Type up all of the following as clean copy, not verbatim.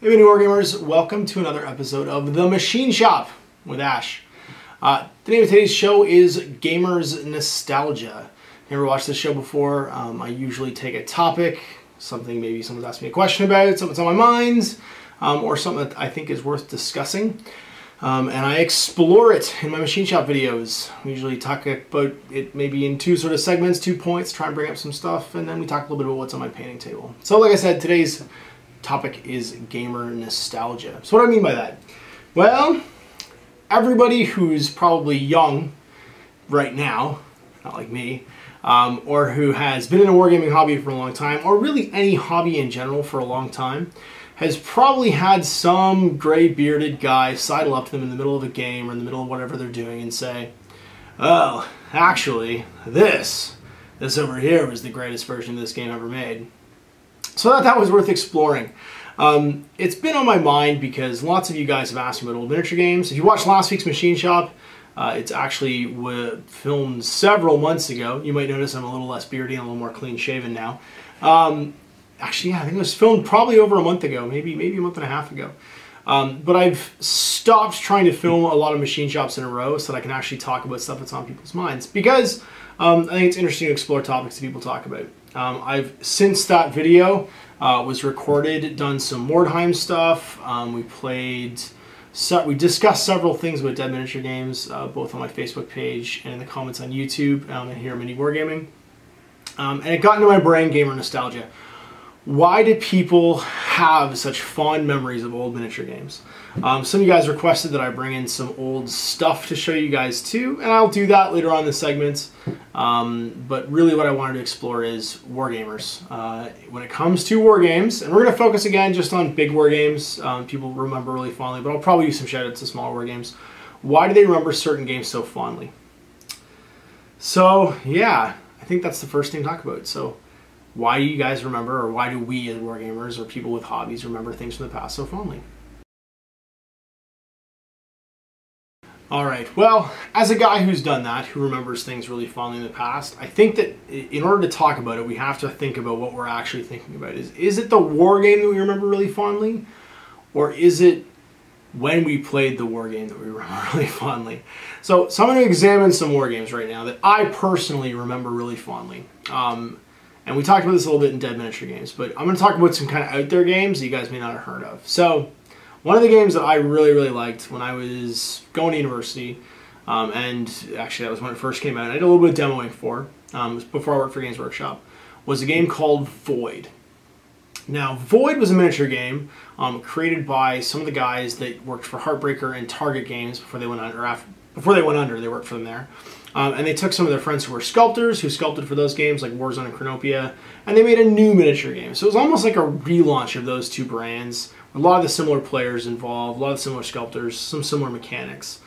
Hey MiniWarGamers, welcome to another episode of The Machine Shop with Ash. The name of today's show is Gamers Nostalgia. Never watched this show before. I usually take a topic, something maybe someone's asked me a question about, something that's on my mind, or something that I think is worth discussing. And I explore it in my Machine Shop videos. We usually talk about it maybe in two sort of segments, 2 points, try and bring up some stuff, and then we talk a little bit about what's on my painting table. So like I said, today's topic is gamer nostalgia. So what do I mean by that? Well, everybody who's probably young right now, not like me, or who has been in a wargaming hobby for a long time, or really any hobby in general for a long time, has probably had some gray bearded guy sidle up to them in the middle of a game or in the middle of whatever they're doing and say, "Oh, actually, this over here was the greatest version of this game ever made." So I thought that was worth exploring. It's been on my mind because lots of you guys have asked me about old miniature games. If you watched last week's Machine Shop, it's actually filmed several months ago. You might notice I'm a little less beardy and a little more clean shaven now. Actually, yeah, I think it was filmed probably over a month ago, maybe a month and a half ago. But I've stopped trying to film a lot of Machine Shops in a row so that I can actually talk about stuff that's on people's minds, because I think it's interesting to explore topics that people talk about. I've, since that video was recorded, done some Mordheim stuff. We discussed several things about dead miniature games, both on my Facebook page and in the comments on YouTube, and here at MiniWarGaming. And it got into my brain, gamer nostalgia. Why do people have such fond memories of old miniature games? Some of you guys requested that I bring in some old stuff to show you guys too, and I'll do that later on in the segments. But really what I wanted to explore is wargamers. When it comes to war games, and we're going to focus again just on big war games, people remember really fondly, but I'll probably use some shout-outs to smaller war games. Why do they remember certain games so fondly? So yeah, I think that's the first thing to talk about. So why do you guys remember, or why do we as wargamers or people with hobbies remember things from the past so fondly? Alright, well, as a guy who's done that, who remembers things really fondly in the past, I think that in order to talk about it, we have to think about what we're actually thinking about. Is it the war game that we remember really fondly? Or is it when we played the war game that we remember really fondly? So I'm going to examine some war games right now that I personally remember really fondly. And we talked about this a little bit in Dead Miniature Games, but I'm going to talk about some kind of out there games that you guys may not have heard of. So one of the games that I really liked when I was going to university, and actually that was when it first came out, and I did a little bit of demoing for, before I worked for Games Workshop, was a game called Void. Now, Void was a miniature game created by some of the guys that worked for Heartbreaker and Target Games before they went under. They worked for them there. And they took some of their friends who were sculptors, who sculpted for those games like Warzone and Chronopia, and they made a new miniature game. So it was almost like a relaunch of those two brands. A lot of the similar players involved, a lot of similar sculptors, some similar mechanics.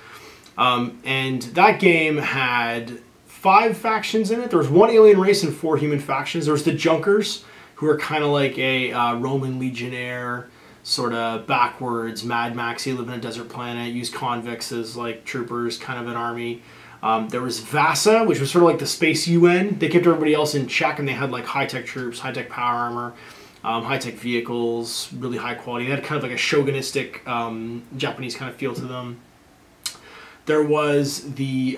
And that game had 5 factions in it. There was 1 alien race and 4 human factions. There was the Junkers, who are kind of like a Roman legionnaire, sort of backwards, Mad Maxy, live in a desert planet, use convicts as like troopers, kind of an army. There was Vasa, which was sort of like the Space UN. They kept everybody else in check, and they had like high-tech troops, high-tech power armor, high-tech vehicles, really high quality. They had kind of like a shogunistic Japanese kind of feel to them. There was the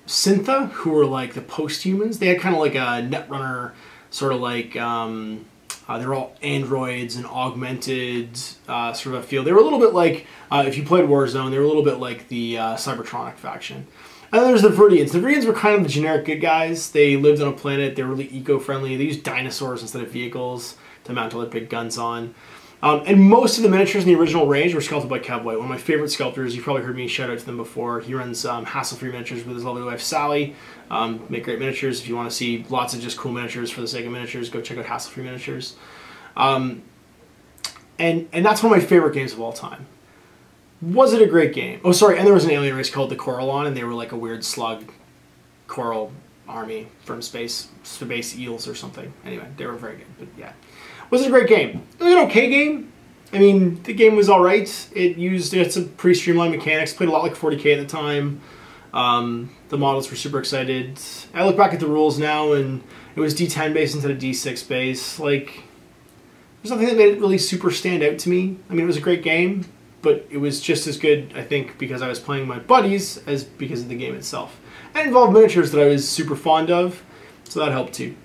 Syntha, who were like the post-humans. They had kind of like a Netrunner, sort of like, they were all androids and augmented sort of a feel. They were a little bit like, if you played Warzone, they were a little bit like the Cybertronic faction. And then there's the Viridians. The Viridians were kind of the generic good guys. They lived on a planet. They were really eco-friendly. They used dinosaurs instead of vehicles to mount all their big guns on. And most of the miniatures in the original range were sculpted by Kev White, one of my favorite sculptors. You've probably heard me shout out to them before. He runs Hassle-Free Miniatures with his lovely wife, Sally. Make great miniatures. If you want to see lots of just cool miniatures for the sake of miniatures, go check out Hassle-Free Miniatures. And that's one of my favorite games of all time. Was it a great game? Oh, sorry, and there was an alien race called the Corallon, and they were like a weird slug coral army from space eels or something. Anyway, they were very good, but yeah. Was it a great game? It was an okay game. I mean, the game was alright. It's a pretty streamlined mechanics, played a lot like 40K at the time. The models were super excited. I look back at the rules now, and it was D10 base instead of D6 base. Like, there's nothing that made it really super stand out to me. I mean, it was a great game, but it was just as good, I think, because I was playing my buddies as because of the game itself. And it involved miniatures that I was super fond of, so that helped too.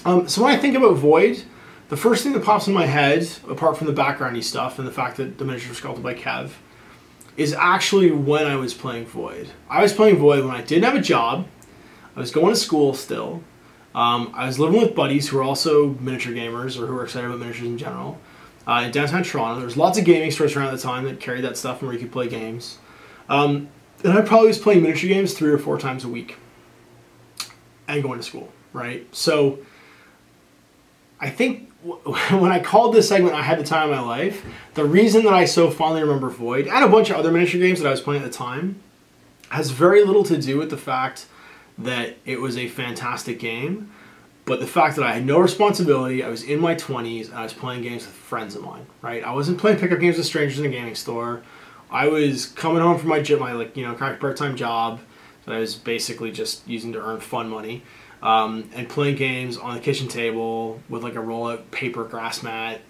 So when I think about Void, the first thing that pops in my head, apart from the backgroundy stuff and the fact that the miniatures were sculpted by Kev, is actually when I was playing Void. I was playing Void when I didn't have a job, I was going to school still, I was living with buddies who were also miniature gamers or who were excited about miniatures in general. In downtown Toronto, there was lots of gaming stores around at the time that carried that stuff and where you could play games. And I probably was playing miniature games 3 or 4 times a week and going to school, right? So I think when I called this segment I Had the Time of My Life, the reason that I so fondly remember Void and a bunch of other miniature games that I was playing at the time has very little to do with the fact that it was a fantastic game, but the fact that I had no responsibility, I was in my 20s, and I was playing games with friends of mine, right? I wasn't playing pickup games with strangers in a gaming store. I was coming home from my part-time job that I was basically just using to earn fun money, and playing games on the kitchen table with like a roll-out paper grass mat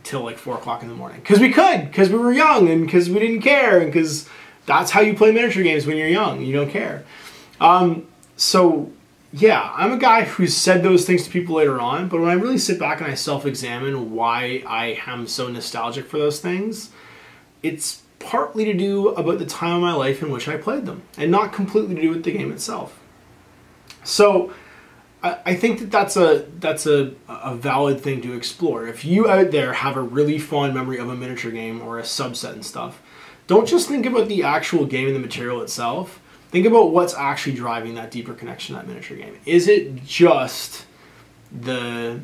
till like 4 o'clock in the morning. Because we could, because we were young, and because we didn't care, and because that's how you play miniature games when you're young. You don't care. So yeah, I'm a guy who's said those things to people later on, but when I really sit back and I self-examine why I am so nostalgic for those things, it's partly to do about the time of my life in which I played them, and not completely to do with the game itself. So I think that that's a valid thing to explore. If you out there have a really fond memory of a miniature game or a subset and stuff, don't just think about the actual game and the material itself. Think about what's actually driving that deeper connection to that miniature game. Is it just the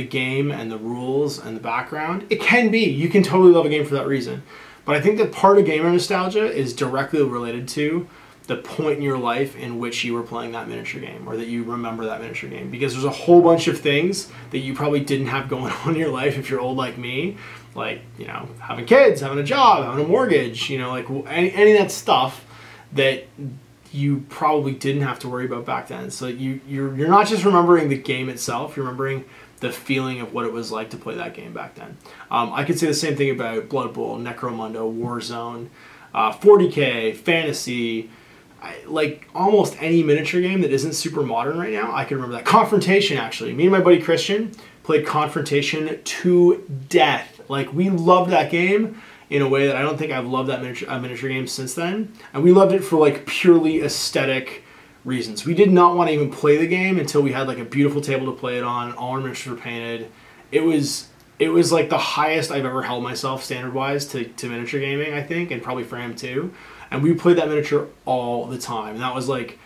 game and the rules and the background? It can be. You can totally love a game for that reason. But I think that part of gamer nostalgia is directly related to the point in your life in which you were playing that miniature game, or that you remember that miniature game. Because there's a whole bunch of things that you probably didn't have going on in your life if you're old like me. Like, you know, having kids, having a job, having a mortgage, you know, like any of that stuff that you probably didn't have to worry about back then. So you're not just remembering the game itself, you're remembering the feeling of what it was like to play that game back then. I could say the same thing about Blood Bowl, Necromundo, Warzone, 40K, Fantasy, like almost any miniature game that isn't super modern right now. I can remember that. Confrontation, actually. Me and my buddy Christian played Confrontation to death. Like, we loved that game in a way that I don't think I've loved that miniature game since then. And we loved it for like purely aesthetic reasons. We did not want to even play the game until we had like a beautiful table to play it on. All our miniatures were painted. It was like the highest I've ever held myself standard-wise to miniature gaming, I think, and probably for him too. And we played that miniature all the time. And that was like,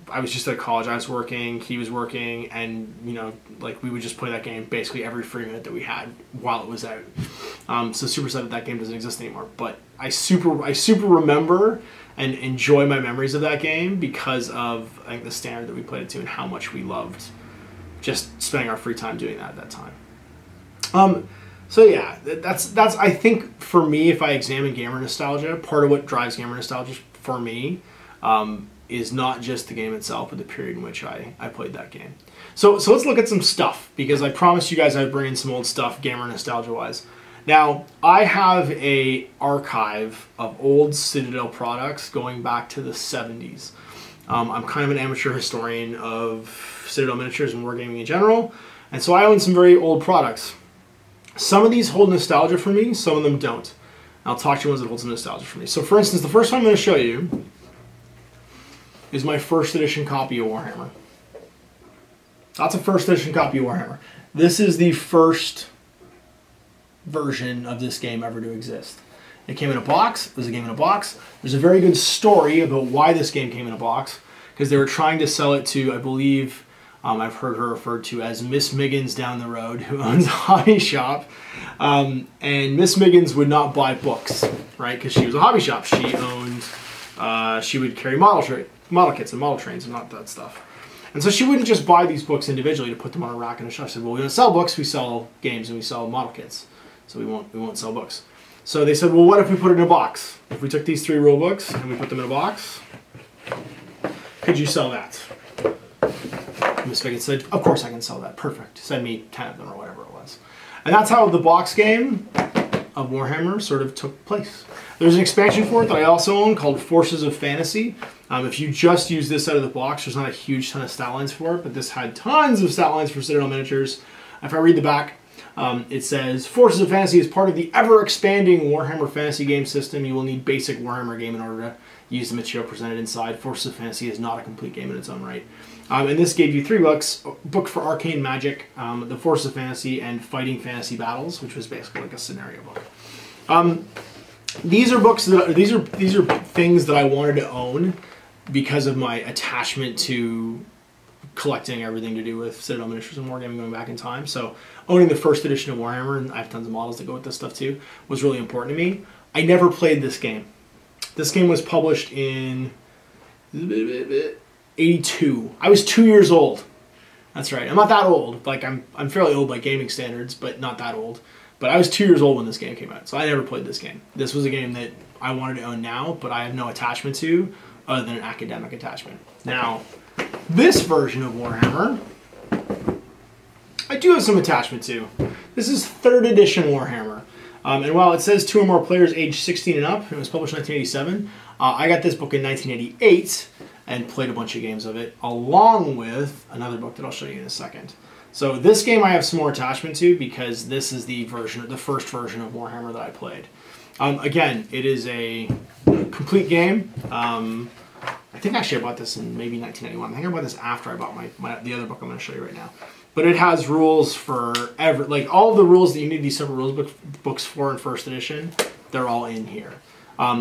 I was just at college, I was working, he was working, and you know, like we would just play that game basically every free minute that we had while it was out. So super sad that game doesn't exist anymore. But I super remember and enjoy my memories of that game because of, I think, the standard that we played it to and how much we loved just spending our free time doing that at that time. So yeah, that's I think for me, if I examine gamer nostalgia, part of what drives gamer nostalgia for me is not just the game itself, but the period in which I played that game. So let's look at some stuff, because I promised you guys I'd bring in some old stuff gamer nostalgia wise. Now, I have a archive of old Citadel products going back to the 70s. I'm kind of an amateur historian of Citadel miniatures and wargaming in general, and so I own some very old products. Some of these hold nostalgia for me, some of them don't. I'll talk to you ones that hold some nostalgia for me. So for instance, the first one I'm going to show you is my first edition copy of Warhammer. That's a first edition copy of Warhammer. This is the first version of this game ever to exist. It came in a box. It was a game in a box. There's a very good story about why this game came in a box, because they were trying to sell it to, I believe, I've heard her referred to as Miss Miggins down the road, who owns a hobby shop. And Miss Miggins would not buy books, right? Because she was a hobby shop. She owned, she would carry model kits and model trains and not that stuff. And so she wouldn't just buy these books individually to put them on a rack in a shelf. She said, well, we don't sell books, we sell games and we sell model kits. So we won't sell books. So they said, well, what if we put it in a box? If we took these 3 rule books and we put them in a box, could you sell that? Miss Miggins said, of course I can sell that. Perfect. Send me 10 of them or whatever it was. And that's how the box game of Warhammer sort of took place. There's an expansion for it that I also own called Forces of Fantasy. If you just use this out of the box, there's not a huge ton of stat lines for it, but this had tons of stat lines for Citadel miniatures. If I read the back, it says, Forces of Fantasy is part of the ever-expanding Warhammer Fantasy game system. You will need basic Warhammer game in order to use the material presented inside. Forces of Fantasy is not a complete game in its own right. And this gave you 3 books: Book for Arcane Magic, The Forces of Fantasy, and Fighting Fantasy Battles, which was basically like a scenario book. These are books that these are things that I wanted to own because of my attachment to collecting everything to do with Citadel miniatures and Wargaming going back in time. So owning the first edition of Warhammer, and I have tons of models that go with this stuff too, was really important to me. I never played this game. This game was published in 82. I was 2 years old. That's right. I'm not that old. Like I'm fairly old by gaming standards, but not that old. But I was 2 years old when this game came out, so I never played this game. This was a game that I wanted to own now, but I have no attachment to other than an academic attachment. Now, this version of Warhammer, I do have some attachment to. This is 3rd edition Warhammer. And while it says 2 or more players aged 16 and up, it was published in 1987, I got this book in 1988 and played a bunch of games of it, along with another book that I'll show you in a second. So this game I have some more attachment to because this is the first version of Warhammer that I played. Again, it is a complete game. I think actually I bought this in maybe 1991. I think I bought this after I bought the other book I'm going to show you right now. But it has rules for all the rules that you need these separate rules books for in 1st edition. They're all in here.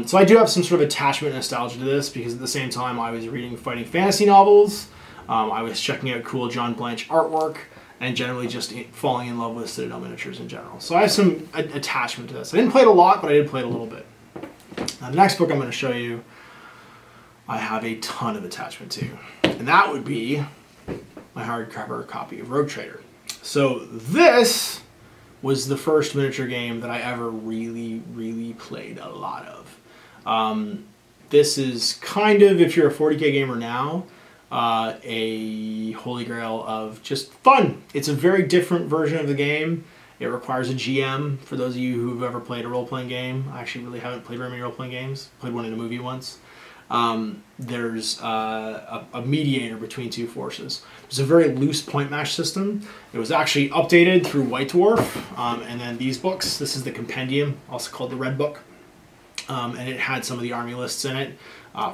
So I do have some sort of attachment and nostalgia to this because at the same time I was reading fighting fantasy novels. I was checking out cool John Blanche artwork, and generally just falling in love with Citadel miniatures in general. So I have some attachment to this. I didn't play it a lot, but I did play it a little bit. Now, the next book I'm going to show you, I have a ton of attachment to. And that would be my hardcover copy of Rogue Trader. So this was the first miniature game that I ever really, really played a lot of. This is kind of, if you're a 40K gamer now, a holy grail of just fun. It's a very different version of the game. It requires a GM. For those of you who've ever played a role-playing game, I actually really haven't played very many role-playing games. Played one in a movie once. There's a mediator between 2 forces. There's a very loose point match system. It was actually updated through White Dwarf, and then these books. This is the compendium, also called the Red Book, and it had some of the army lists in it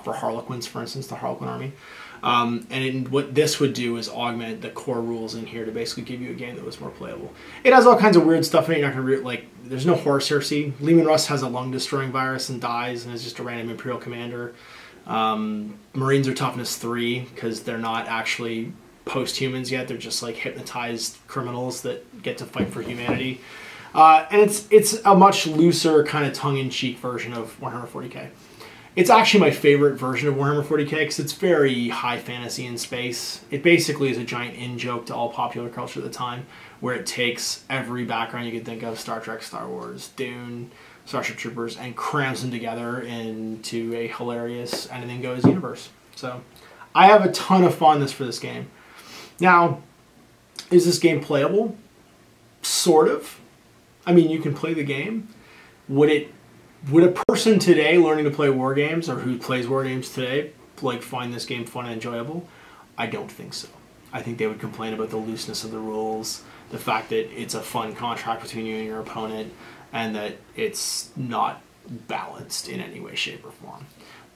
for Harlequins, for instance, the Harlequin army. What this would do is augment the core rules in here to basically give you a game that was more playable. It has all kinds of weird stuff in it. You're not gonna there's no horse heresy. Lehman Russ has a lung-destroying virus and dies, and is just a random Imperial commander. Marines are toughness 3 because they're not actually post-humans yet. They're just like hypnotized criminals that get to fight for humanity. And it's a much looser, kind of tongue-in-cheek version of Warhammer 40K. It's actually my favorite version of Warhammer 40K because it's very high fantasy in space. It basically is a giant in-joke to all popular culture at the time, where it takes every background you can think of, Star Trek, Star Wars, Dune, Starship Troopers, and crams them together into a hilarious anything goes universe. So I have a ton of fondness for this game. Now, is this game playable? Sort of. I mean, you can play the game. Would a person today learning to play war games, or who plays war games today, find this game fun and enjoyable? I don't think so. I think they would complain about the looseness of the rules, the fact that it's a fun contract between you and your opponent, and that it's not balanced in any way, shape, or form.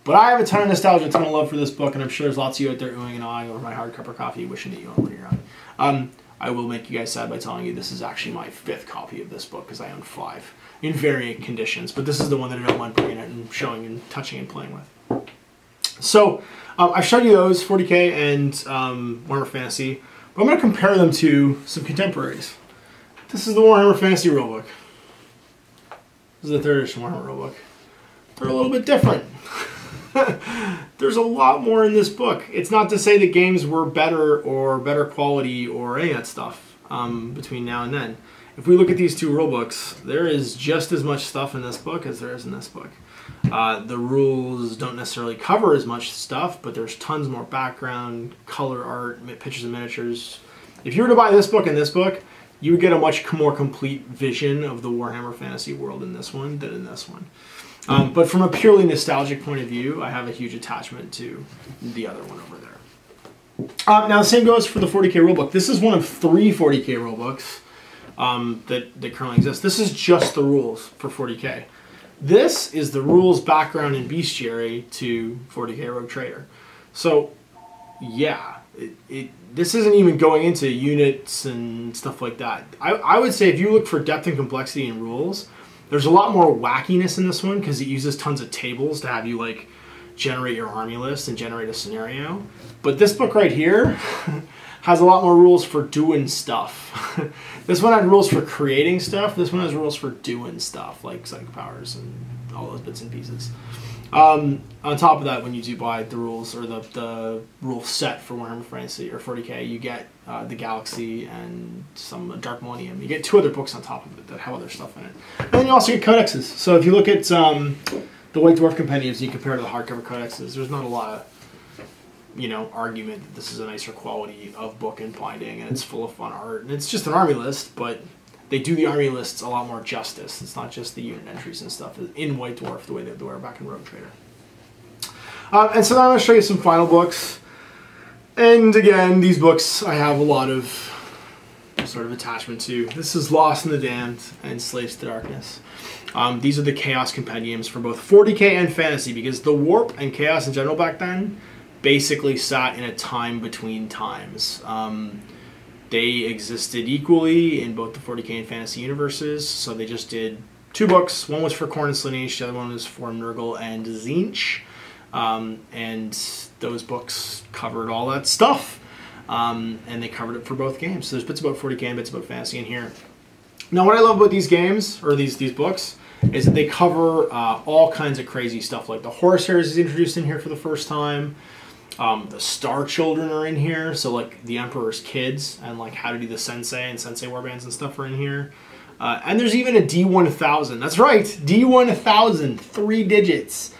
But I have a ton of nostalgia, a ton of love for this book, and I'm sure there's lots of you out there oohing and ahhing over my hardcover copy, wishing that you own one of your own. I will make you guys sad by telling you this is actually my 5th copy of this book, because I own 5 in varying conditions, but this is the one that I don't mind bringing it and showing and touching and playing with. So I've shown you those, 40K and Warhammer Fantasy, but I'm going to compare them to some contemporaries. This is the Warhammer Fantasy rulebook. This is the 3rd edition Warhammer rulebook. They're a little bit different. There's a lot more in this book. It's not to say that games were better or better quality or any of that stuff between now and then. If we look at these 2 rulebooks, there is just as much stuff in this book as there is in this book. The rules don't necessarily cover as much stuff, but there's tons more background, color art, pictures and miniatures. If you were to buy this book and this book, you would get a much more complete vision of the Warhammer Fantasy world in this one than in this one. But from a purely nostalgic point of view, I have a huge attachment to the other one over there. Now the same goes for the 40k rulebook. This is one of 3 40k rulebooks that currently exist. This is just the rules for 40k. This is the rules, background, and bestiary to 40k Rogue Trader. So, yeah, this isn't even going into units and stuff like that. I would say if you look for depth and complexity in rules, there's a lot more wackiness in this one because it uses tons of tables to have you like generate your army list and generate a scenario. But this book right here has a lot more rules for doing stuff. This one had rules for creating stuff. This one has rules for doing stuff, like psychic powers and all those bits and pieces. On top of that, when you do buy the rules or the rule set for Warhammer Fantasy or 40k, you get the Galaxy and some Dark Millennium. You get 2 other books on top of it that have other stuff in it. And then you also get codexes. So if you look at the White Dwarf compendiums and you compare to the hardcover codexes, there's not a lot of argument that this is a nicer quality of book and binding, and it's full of fun art, and it's just an army list, but they do the army lists a lot more justice. It's not just the unit entries and stuff in White Dwarf the way they were back in Rogue Trader. And so now I'm going to show you some final books, and again, these books I have a lot of sort of attachment to. This is Lost in the Damned and Slaves to Darkness. These are the Chaos compendiums for both 40k and Fantasy, because the Warp and Chaos in general back then basically sat in a time between times. They existed equally in both the 40k and Fantasy universes, so they just did 2 books. One was for Khorne and Slaanesh, the other one was for Nurgle and Tzeentch. And those books covered all that stuff. And they covered it for both games. So there's bits about 40k and bits about Fantasy in here. Now what I love about these games, or these books, is that they cover all kinds of crazy stuff. Like the Horus Heresy is introduced in here for the first time. The Star Children are in here, so like the Emperor's kids and like how to do the Sensei and Sensei warbands and stuff are in here. And there's even a D1000. That's right, D1000, 3 digits.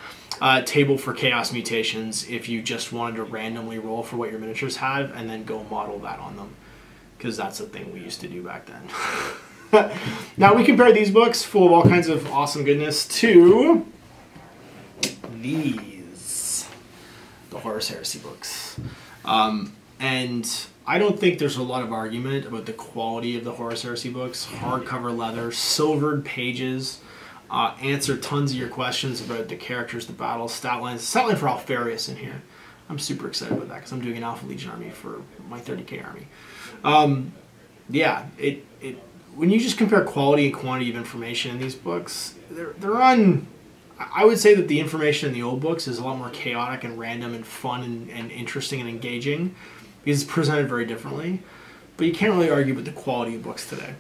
Table for Chaos mutations if you just wanted to randomly roll for what your miniatures have and then go model that on them, because that's a thing we used to do back then. Now we compare these books full of all kinds of awesome goodness to these, the Horus Heresy books. And I don't think there's a lot of argument about the quality of the Horus Heresy books. Hardcover leather, silvered pages, answer tons of your questions about the characters, the battles, stat lines. Stat line for Alfarius in here. I'm super excited about that because I'm doing an Alpha Legion army for my 30k army. Yeah, when you just compare quality and quantity of information in these books, I would say that the information in the old books is a lot more chaotic and random and fun and interesting and engaging because it's presented very differently. But you can't really argue with the quality of books today,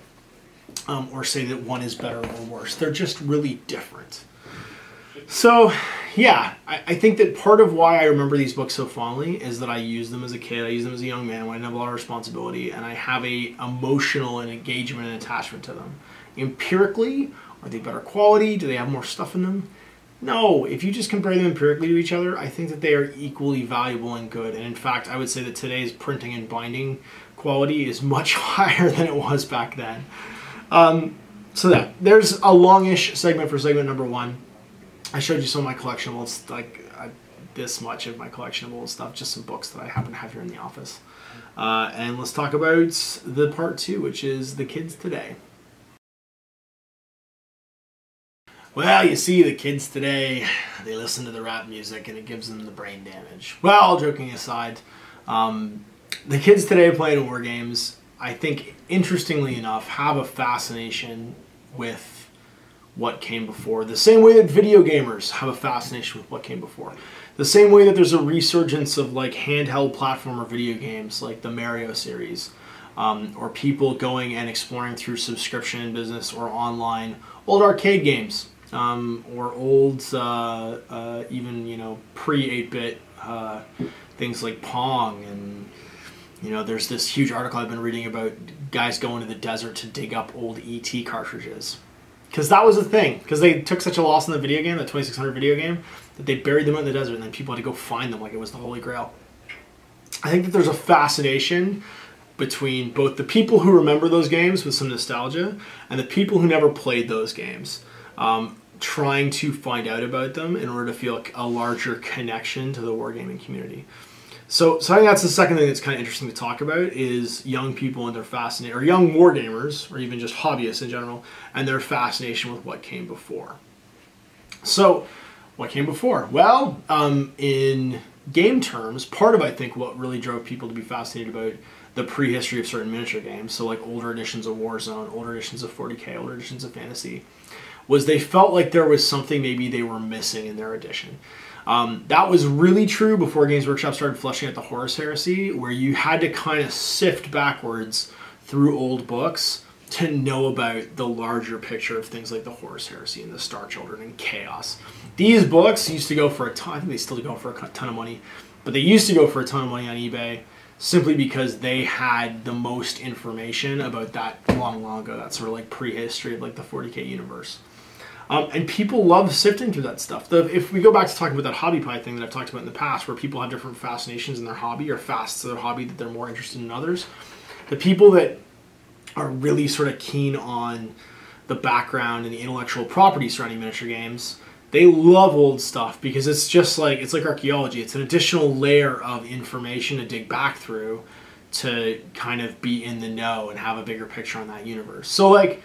or say that one is better or worse. They're just really different. So, yeah, I think that part of why I remember these books so fondly is that I used them as a kid, I used them as a young man when I didn't have a lot of responsibility, and I have a emotional and engagement and attachment to them. Empirically, are they better quality? Do they have more stuff in them? No, if you just compare them empirically to each other, I think that they are equally valuable and good. And in fact, I would say that today's printing and binding quality is much higher than it was back then. So there's a longish segment for segment number 1. I showed you some of my collectibles, like this much of my collectible stuff, just some books that I happen to have here in the office. And let's talk about the part 2, which is the kids today. Well, you see, the kids today, they listen to the rap music and it gives them the brain damage. Well, joking aside, the kids today playing war games, I think, interestingly enough, have a fascination with what came before. The same way that video gamers have a fascination with what came before. The same way that there's a resurgence of like handheld platformer video games like the Mario series, or people going and exploring through subscription business or online old arcade games, or old even pre 8-bit things like Pong. And there's this huge article I've been reading about guys going to the desert to dig up old ET cartridges. Because that was the thing. Because they took such a loss in the video game, the 2600 video game, that they buried them out in the desert and then people had to go find them like it was the Holy Grail. I think that there's a fascination between both the people who remember those games with some nostalgia and the people who never played those games, trying to find out about them in order to feel a larger connection to the wargaming community. So I think that's the second thing that's kind of interesting to talk about is young people and their fascination, or young wargamers, or even just hobbyists in general, and their fascination with what came before. So, what came before? Well, in game terms, part of, I think, what really drove people to be fascinated about the prehistory of certain miniature games, so like older editions of Warzone, older editions of 40K, older editions of Fantasy, was they felt like there was something maybe they were missing in their edition. That was really true before Games Workshop started fleshing out the Horus Heresy, where you had to kind of sift backwards through old books to know about the larger picture of things like the Horus Heresy and the Star Children and Chaos. These books used to go for a ton, I think they still go for a ton of money, but they used to go for a ton of money on eBay simply because they had the most information about that long ago, that sort of like prehistory of like the 40K universe. And people love sifting through that stuff. If we go back to talking about that hobby pie thing that I've talked about in the past, where people have different fascinations in their hobby or facets of their hobby that they're more interested in others, the people that are really sort of keen on the background and the intellectual property surrounding miniature games, they love old stuff because it's just like, it's like archaeology. It's an additional layer of information to dig back through to kind of be in the know and have a bigger picture on that universe. So like,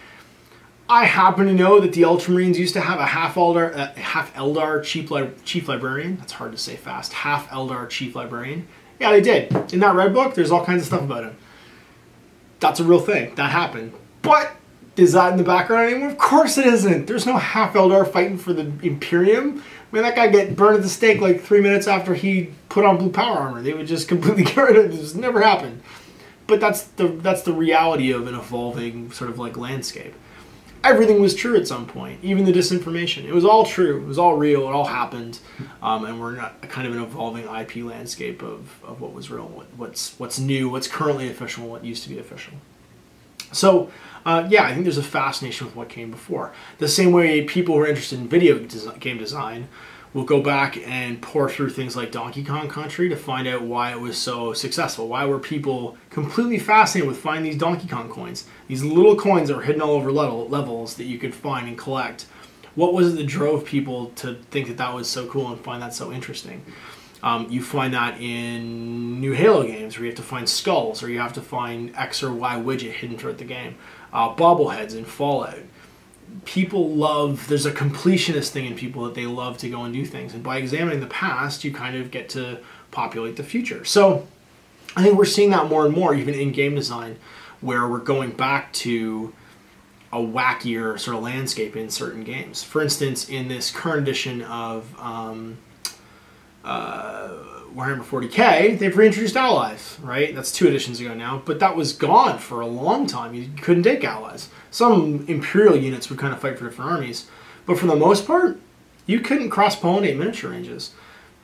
I happen to know that the Ultramarines used to have a half Eldar chief librarian. That's hard to say fast. Half Eldar chief librarian. Yeah, they did. In that red book, there's all kinds of stuff about him. That's a real thing. That happened. But is that in the background anymore? Of course it isn't. There's no half Eldar fighting for the Imperium. I mean, that guy get burned at the stake like 3 minutes after he put on blue power armor. They would just completely get rid of it. This never happened. But that's the reality of an evolving sort of like landscape. Everything was true at some point, even the disinformation. It was all true. It was all real. It all happened. And we're not kind of an evolving IP landscape of what was real, what's new, what's currently official, what used to be official. So, yeah, I think there's a fascination with what came before. The same way people who are interested in video game design will go back and pour through things like Donkey Kong Country to find out why it was so successful. Why were people completely fascinated with finding these Donkey Kong coins? These little coins that were hidden all over levels that you could find and collect. What was it that drove people to think that that was so cool and find that so interesting? You find that in new Halo games where you have to find skulls or you have to find X or Y widget hidden throughout the game. Bobbleheads in Fallout. People love, there's a completionist thing in people that they love to go and do things. And by examining the past, you kind of get to populate the future. So I think we're seeing that more and more, even in game design, where we're going back to a wackier sort of landscape in certain games. For instance, in this current edition of Warhammer 40K, they've reintroduced allies, right? That's 2 editions ago now, but that was gone for a long time. You couldn't take allies. Some Imperial units would kind of fight for different armies, but for the most part, you couldn't cross-pollinate miniature ranges.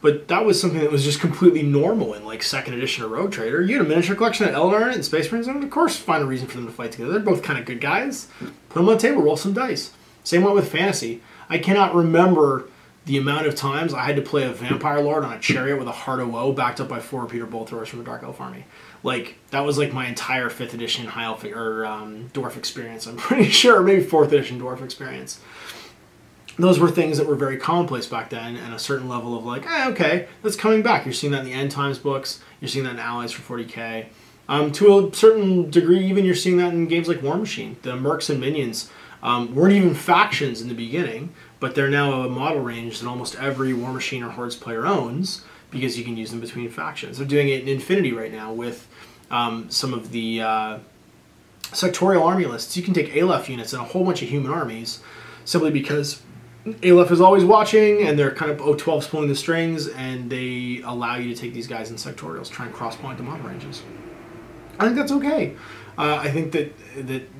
But that was something that was just completely normal in like 2nd edition of Rogue Trader. You had a miniature collection of Eldar and Space Marines, and of course find a reason for them to fight together. They're both kind of good guys. Put them on the table, roll some dice. Same way with Fantasy. I cannot remember the amount of times I had to play a Vampire Lord on a chariot with a Heart of Woe backed up by 4 repeater bolt throwers from the Dark Elf army. Like, that was like my entire 5th edition High Elf or Dwarf experience, I'm pretty sure. Maybe 4th edition Dwarf experience. Those were things that were very commonplace back then, and a certain level of like, okay, that's coming back. You're seeing that in the End Times books. You're seeing that in Allies for 40K. To a certain degree, even you're seeing that in games like War Machine. The Mercs and Minions weren't even factions in the beginning, but they're now a model range that almost every War Machine or Hordes player owns because you can use them between factions. They're doing it in Infinity right now with some of the sectorial army lists. You can take Aleph units and a whole bunch of human armies simply because Aleph is always watching and they're kind of 12's pulling the strings, and they allow you to take these guys in sectorials, try and cross-point the model ranges. I think that's okay. I think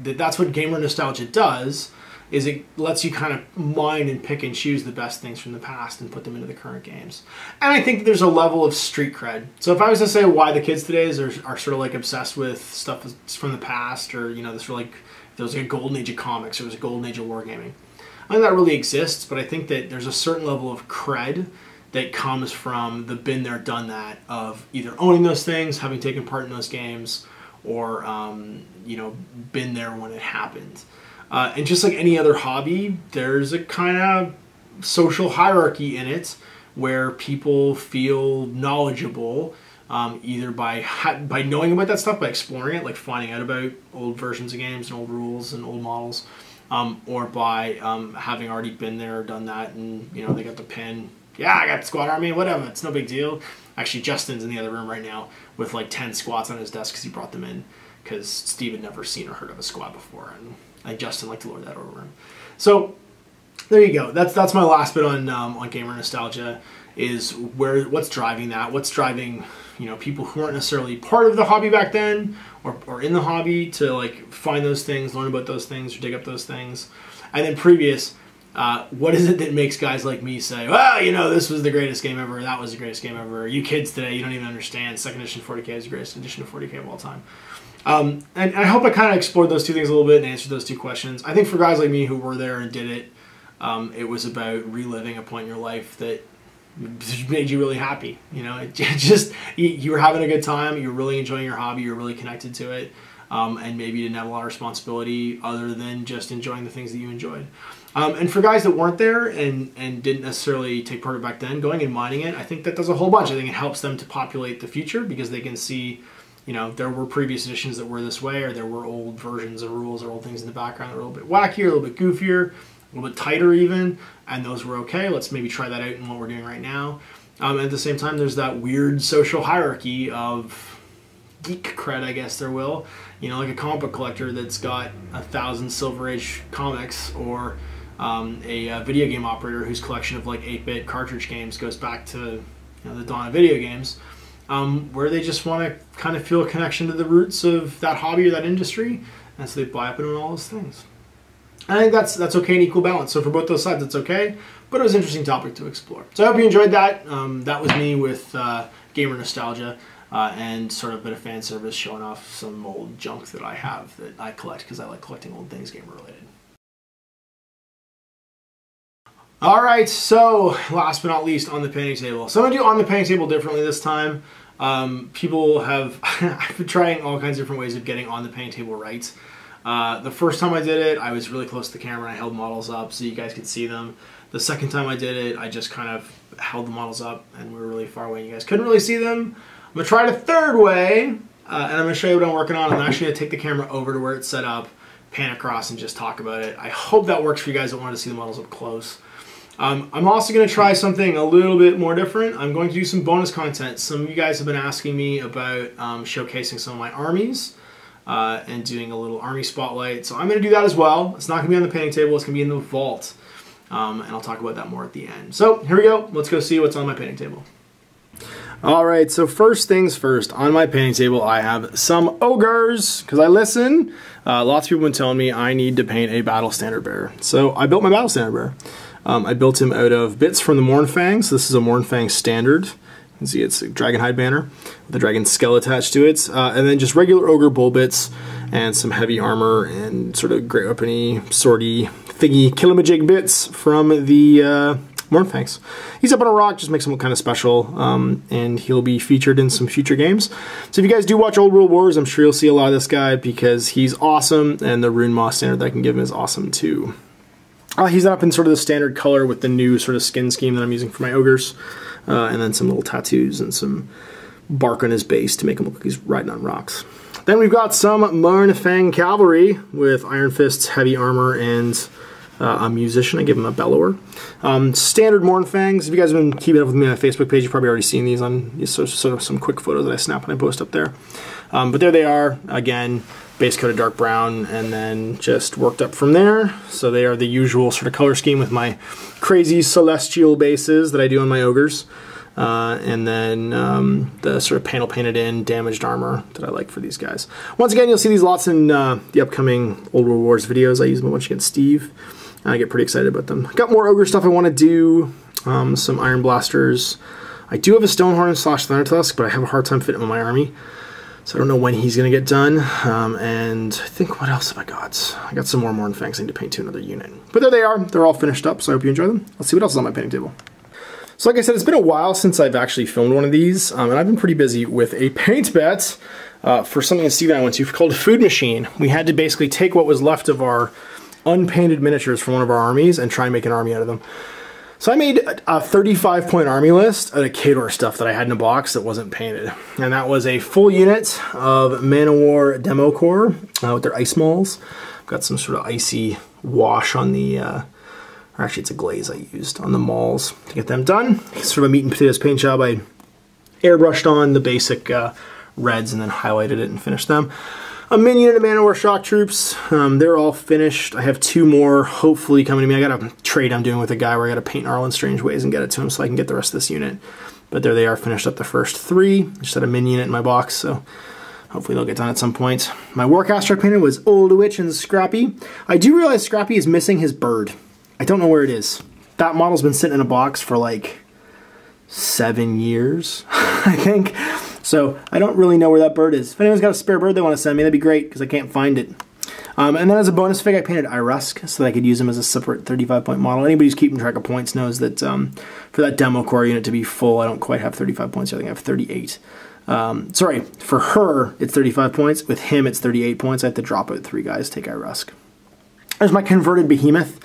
that's what Gamer Nostalgia does, is it lets you kind of mine and pick and choose the best things from the past and put them into the current games. And I think that there's a level of street cred. So if I was to say why the kids today are sort of like obsessed with stuff that's from the past, or, you know, this sort of like, if there was like a golden age of comics, or it was a golden age of wargaming, I think that really exists, but I think that there's a certain level of cred that comes from the been there, done that of either owning those things, having taken part in those games, or you know, been there when it happened. And just like any other hobby, there's a kind of social hierarchy in it where people feel knowledgeable, either by knowing about that stuff, by exploring it, like finding out about old versions of games and old rules and old models, or by having already been there or done that, and you know, they got the pin. Yeah, I got the squad army, whatever, it's no big deal. Actually, Justin's in the other room right now with like 10 squats on his desk because he brought them in because Steve had never seen or heard of a squad before, and Justin liked to lord that over him. So there you go. That's my last bit on Gamer Nostalgia, is what's driving that, what's driving, you know, people who aren't necessarily part of the hobby back then or in the hobby to like find those things, learn about those things, or dig up those things. And then previous, what is it that makes guys like me say, well, you know, this was the greatest game ever, that was the greatest game ever, you kids today, you don't even understand, 2nd edition 40K is the greatest edition of 40K of all time. And I hope I kind of explored those two things a little bit and answered those two questions. I think for guys like me who were there and did it, it was about reliving a point in your life that made you really happy. You know, it just, you were having a good time, you were really enjoying your hobby, you were really connected to it, and maybe you didn't have a lot of responsibility other than just enjoying the things that you enjoyed. And for guys that weren't there and didn't necessarily take part of it back then, going and mining it, I think that does a whole bunch. I think it helps them to populate the future because they can see, you know, there were previous editions that were this way, or there were old versions of rules or old things in the background that were a little bit wackier, a little bit goofier, a little bit tighter even, and those were okay. Let's maybe try that out in what we're doing right now. At the same time, there's that weird social hierarchy of geek cred, I guess there will. You know, like a comic book collector that's got 1,000 Silver Age comics, or a video game operator whose collection of like 8-bit cartridge games goes back to, you know, the dawn of video games, where they just want to kind of feel a connection to the roots of that hobby or that industry, and so they buy up into all those things. I think that's okay in equal balance. So for both those sides, it's okay, but it was an interesting topic to explore. So I hope you enjoyed that. That was me with Gamer Nostalgia, and sort of a bit of fan service showing off some old junk that I have that I collect because I like collecting old things gamer related. Alright, so last but not least, on the painting table. So I'm going to do on the painting table differently this time. People have, I've been trying all kinds of different ways of getting on the painting table right. The first time I did it, I was really close to the camera and I held models up so you guys could see them. The second time I did it, I just kind of held the models up and we were really far away and you guys couldn't really see them. I'm going to try it a third way, and I'm going to show you what I'm working on. I'm actually going to take the camera over to where it's set up, pan across, and just talk about it. I hope that works for you guys that want to see the models up close. I'm also going to try something a little bit more different. I'm going to do some bonus content. Some of you guys have been asking me about showcasing some of my armies and doing a little army spotlight. So I'm going to do that as well. It's not going to be on the painting table. It's going to be in the vault. And I'll talk about that more at the end. So here we go. Let's go see what's on my painting table. Alright, so first things first, on my painting table I have some ogres, because I listen. Lots of people have been telling me I need to paint a battle standard bearer. So I built my battle standard bearer. I built him out of bits from the Mournfang. So this is a Mournfang standard. You can see it's a dragon hide banner with a dragon skull attached to it. And then just regular ogre bull bits and some heavy armor and sort of great weapony, swordy, thingy, killamajig bits from the Mournfangs. He's up on a rock, just makes him look kind of special, and he'll be featured in some future games. So if you guys do watch Old World Wars, I'm sure you'll see a lot of this guy because he's awesome, and the Rune Moss standard that I can give him is awesome too. He's up in sort of the standard color with the new sort of skin scheme that I'm using for my ogres, and then some little tattoos and some bark on his base to make him look like he's riding on rocks. Then we've got some Mournfang cavalry with Iron Fists, heavy armor, and a musician. I give him a bellower. Standard Mournfangs. If you guys have been keeping up with me on my Facebook page, you've probably already seen these on sort of some quick photos that I snap and I post up there. But there they are. Again, base coat of dark brown and then just worked up from there. So they are the usual sort of color scheme with my crazy celestial bases that I do on my ogres. And then the sort of panel painted in damaged armor that I like for these guys. Once again, you'll see these lots in the upcoming Old World Wars videos. I use them a bunch against Steve. I get pretty excited about them. Got more ogre stuff I want to do. Some iron blasters. I do have a Stonehorn / Thundertusk, but I have a hard time fitting him in my army. So I don't know when he's going to get done. And I think, what else have I got? I got some more Mournfangs I need to paint to another unit. But there they are. They're all finished up, so I hope you enjoy them. Let's see what else is on my painting table. So like I said, it's been a while since I've actually filmed one of these, and I've been pretty busy with a paint bet for something that Steve and I went to called a food machine. We had to basically take what was left of our unpainted miniatures from one of our armies and try and make an army out of them. So I made a 35-point army list out of Khador stuff that I had in a box that wasn't painted. And that was a full unit of MiniWar Demo Corps with their ice malls. Got some sort of icy wash on the, or actually it's a glaze I used on the malls to get them done. Sort of a meat and potatoes paint job. I airbrushed on the basic reds and then highlighted it and finished them. A mini unit of MiniWar Shock Troops. They're all finished. I have 2 more hopefully coming to me. I got a trade I'm doing with a guy where I got to paint Arlen Strange Ways and get it to him so I can get the rest of this unit. But there they are, finished up the first 3. Just had a mini unit in my box, so hopefully they'll get done at some point. My Warcaster I painted was Old Witch and Scrappy. I do realize Scrappy is missing his bird. I don't know where it is. That model's been sitting in a box for like 7 years, I think. So I don't really know where that bird is. If anyone's got a spare bird they want to send me, that'd be great because I can't find it. And then as a bonus fig, I painted Irusk so that I could use him as a separate 35-point model. Anybody who's keeping track of points knows that for that Demo Corps unit to be full, I don't quite have 35 points. I think I have 38. Sorry, for her, it's 35 points. With him, it's 38 points. I have to drop out 3 guys, take Irusk. There's my converted Behemoth.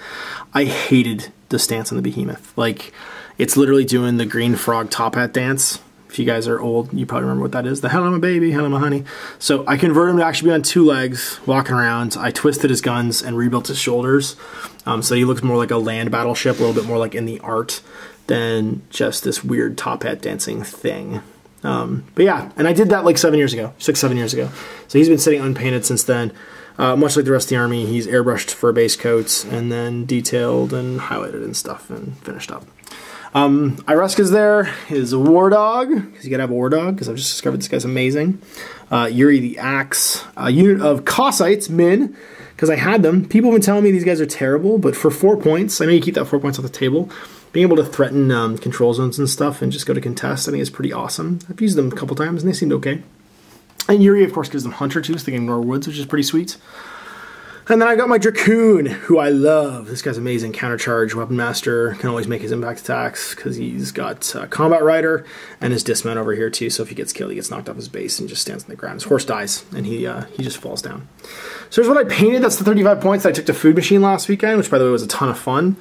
I hated the stance on the Behemoth. Like, it's literally doing the green frog top hat dance. If you guys are old, you probably remember what that is. The hell I'm a baby, hell I'm a honey. So I converted him to actually be on 2 legs, walking around. I twisted his guns and rebuilt his shoulders. So he looks more like a land battleship, a little bit more like in the art than just this weird top hat dancing thing. But yeah, and I did that like 7 years ago, 6-7 years ago. So he's been sitting unpainted since then. Much like the rest of the army, he's airbrushed for base coats and then detailed and highlighted and stuff and finished up. Irusk is there, his war dog, because you gotta have a war dog, because I've just discovered this guy's amazing. Yuri the Axe, a unit of Cossaites, Min, because I had them. People have been telling me these guys are terrible, but for 4 points, I know you keep that 4 points off the table, being able to threaten control zones and stuff and just go to contest, I think is pretty awesome. I've used them a couple times and they seemed okay. And Yuri, of course, gives them Hunter too, so they can ignore woods, which is pretty sweet. And then I got my Dracoon, who I love. This guy's amazing. Countercharge, Weapon Master, can always make his impact attacks because he's got Combat Rider and his Dismount over here too. So if he gets killed, he gets knocked off his base and just stands on the ground. His horse dies and he just falls down. So here's what I painted. That's the 35 points that I took to Food Machine last weekend, which by the way was a ton of fun.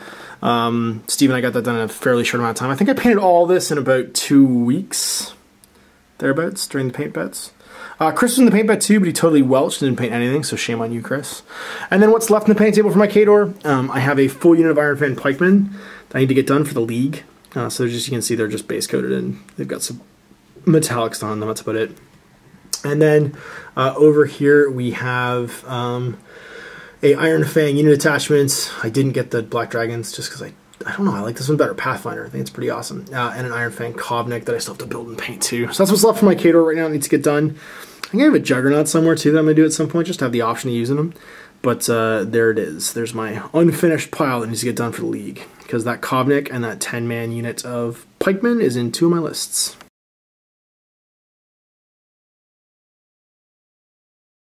Steve and I got that done in a fairly short amount of time. I think I painted all this in about 2 weeks, thereabouts, during the paint bets. Chris was in the paint bet too, but he totally welched and didn't paint anything, so shame on you, Chris. And then what's left in the paint table for my Khador, I have a full unit of Iron Fan Pikemen that I need to get done for the League. So just, you can see they're just base coated and they've got some metallics on them, that's about it. And then over here we have a Iron Fang unit attachment. I didn't get the Black Dragons just because I don't know, I like this one better, Pathfinder. I think it's pretty awesome. And an Iron Fang Cobneck that I still have to build and paint too. So that's what's left for my Khador right now. It needs to get done. I think I have a Juggernaut somewhere too that I'm going to do at some point, just to have the option of using them. But there it is. There's my unfinished pile that needs to get done for the League. Because that Cobneck and that 10-man unit of Pikemen is in 2 of my lists.